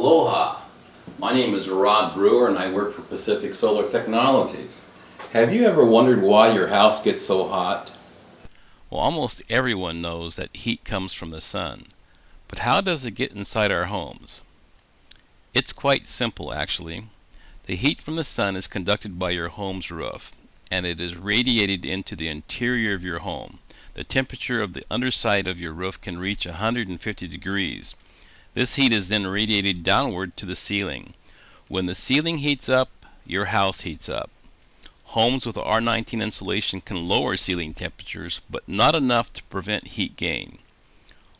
Aloha! My name is Rod Brewer and I work for Pacific Solar Technologies. Have you ever wondered why your house gets so hot? Well, almost everyone knows that heat comes from the sun. But how does it get inside our homes? It's quite simple, actually. The heat from the sun is conducted by your home's roof, and it is radiated into the interior of your home. The temperature of the underside of your roof can reach 150 degrees. This heat is then radiated downward to the ceiling. When the ceiling heats up, your house heats up. Homes with R19 insulation can lower ceiling temperatures, but not enough to prevent heat gain.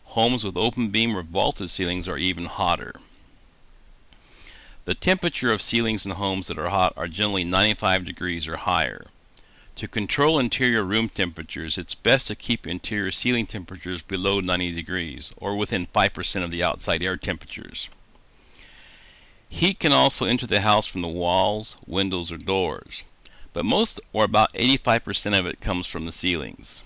Homes with open beam or vaulted ceilings are even hotter. The temperature of ceilings in homes that are hot are generally 95 degrees or higher. To control interior room temperatures, it's best to keep interior ceiling temperatures below 90 degrees, or within 5% of the outside air temperatures. Heat can also enter the house from the walls, windows, or doors, but most, or about 85% of it, comes from the ceilings.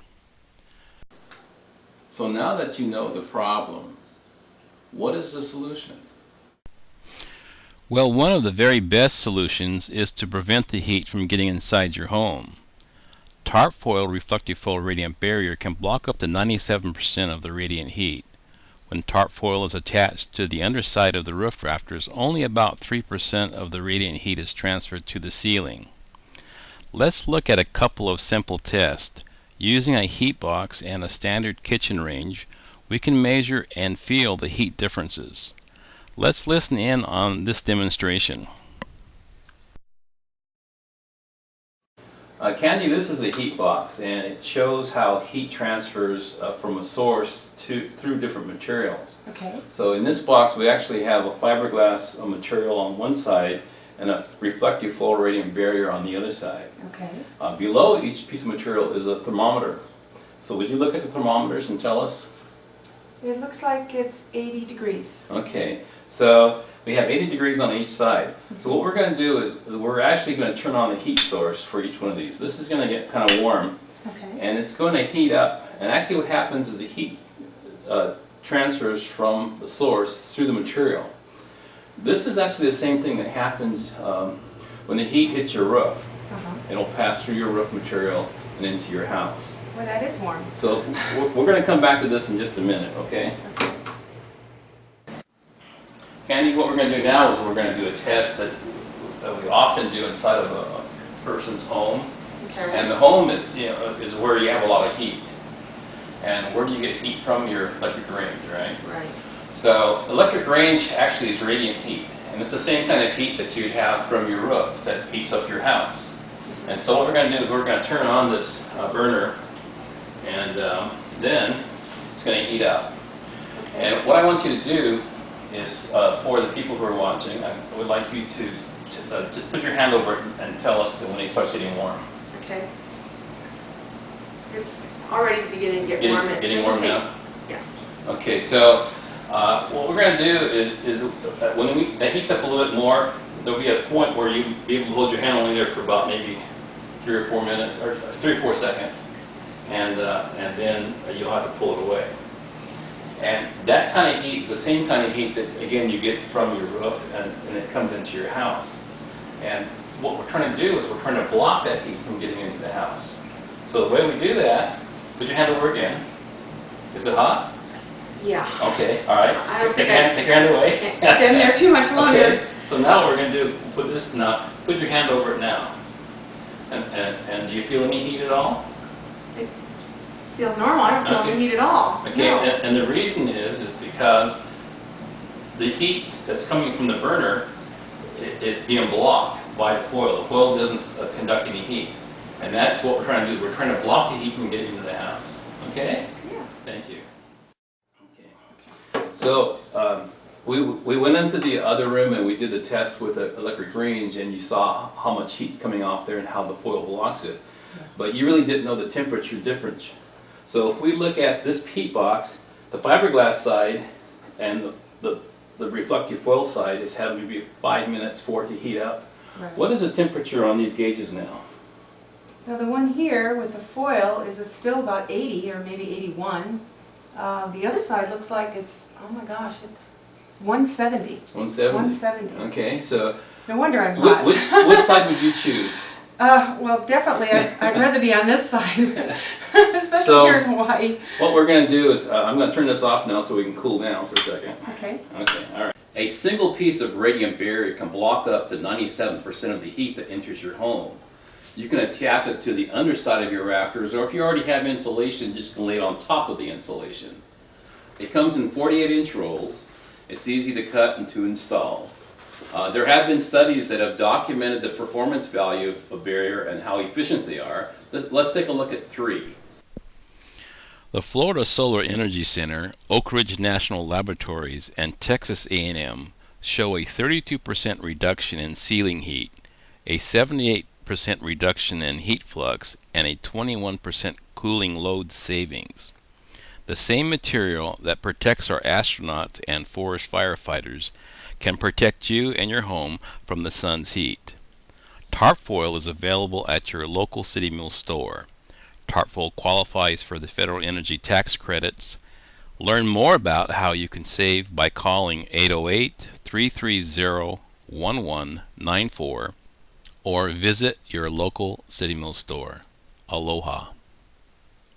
So now that you know the problem, what is the solution? Well, one of the very best solutions is to prevent the heat from getting inside your home. Tarpfoil reflective foil radiant barrier can block up to 97% of the radiant heat. When tarpfoil is attached to the underside of the roof rafters, only about 3% of the radiant heat is transferred to the ceiling. Let's look at a couple of simple tests. Using a heat box and a standard kitchen range, we can measure and feel the heat differences. Let's listen in on this demonstration. Candy, this is a heat box and it shows how heat transfers from a source through different materials. Okay. So in this box we actually have a fiberglass material on one side and a reflective foil radiant barrier on the other side. Okay. Below each piece of material is a thermometer. So would you look at the thermometers and tell us? It looks like it's 80 degrees. Okay, so we have 80 degrees on each side. So what we're going to do is we're actually going to turn on the heat source for each one of these. This is going to get kind of warm, Okay. and it's going to heat up. And actually what happens is the heat transfers from the source through the material. This is actually the same thing that happens when the heat hits your roof. It'll pass through your roof material and into your house. Well, that is warm. So we're going to come back to this in just a minute, okay? Candy, what we're going to do now is we're going to do a test that we often do inside of a person's home. Okay. And the home is where you have a lot of heat. And where do you get heat from? Your electric range, right? Right. So electric range actually is radiant heat. And it's the same kind of heat that you'd have from your roof that heats up your house. And so what we're going to do is we're going to turn on this burner, and then it's going to heat up. Okay. And what I want you to do is, for the people who are watching, I would like you to just put your hand over it and tell us when it starts getting warm. Okay. It's already beginning to get warm. Getting warm now? Yeah. Okay, so what we're going to do is when that heats up a little bit more, there'll be a point where you'll be able to hold your hand only there for about maybe 3 or 4 minutes, or 3 or 4 seconds, and then you'll have to pull it away. And that kind of heat, the same kind of heat that, again, you get from your roof, and it comes into your house. And what we're trying to do is we're trying to block that heat from getting into the house. So the way we do that, put your hand over again. Is it hot? Yeah. Okay, all right. I don't Take think your hand away. It's been there too much longer. Okay. So now what we're going to do, put your hand over it now. And do you feel any heat at all? It feels normal. I don't feel any heat at all. Okay, No. and the reason is because the heat that's coming from the burner is being blocked by the foil. The foil doesn't conduct any heat. And that's what we're trying to do. We're trying to block the heat from getting into the house. Okay? Yeah. Thank you. Okay. So we went into the other room and we did the test with the electric range, and you saw how much heat's coming off there and how the foil blocks it. Yeah. But you really didn't know the temperature difference. So if we look at this heat box, the fiberglass side and the reflective foil side is having maybe 5 minutes for it to heat up. Right. What is the temperature on these gauges now? Now the one here with the foil is still about 80 or maybe 81. The other side looks like it's, oh my gosh, it's 170. 170? 170. Okay, so No wonder I'm hot. which side would you choose? Well, definitely, I'd rather be on this side, especially So- here in Hawaii. What we're going to do is, I'm going to turn this off now so we can cool down for a second. Okay. Okay, all right. A single piece of radiant barrier can block up to 97% of the heat that enters your home. You can attach it to the underside of your rafters, or if you already have insulation, just lay it on top of the insulation. It comes in 48-inch rolls. It's easy to cut and to install. There have been studies that have documented the performance value of a barrier and how efficient they are. Let's take a look at 3. The Florida Solar Energy Center, Oak Ridge National Laboratories, and Texas A&M show a 32% reduction in ceiling heat, a 78% reduction in heat flux, and a 21% cooling load savings. The same material that protects our astronauts and forest firefighters can protect you and your home from the sun's heat. Tarpfoil is available at your local City Mill store. Tarpfoil qualifies for the federal energy tax credits. Learn more about how you can save by calling 808-330-1194 or visit your local City Mill store. Aloha.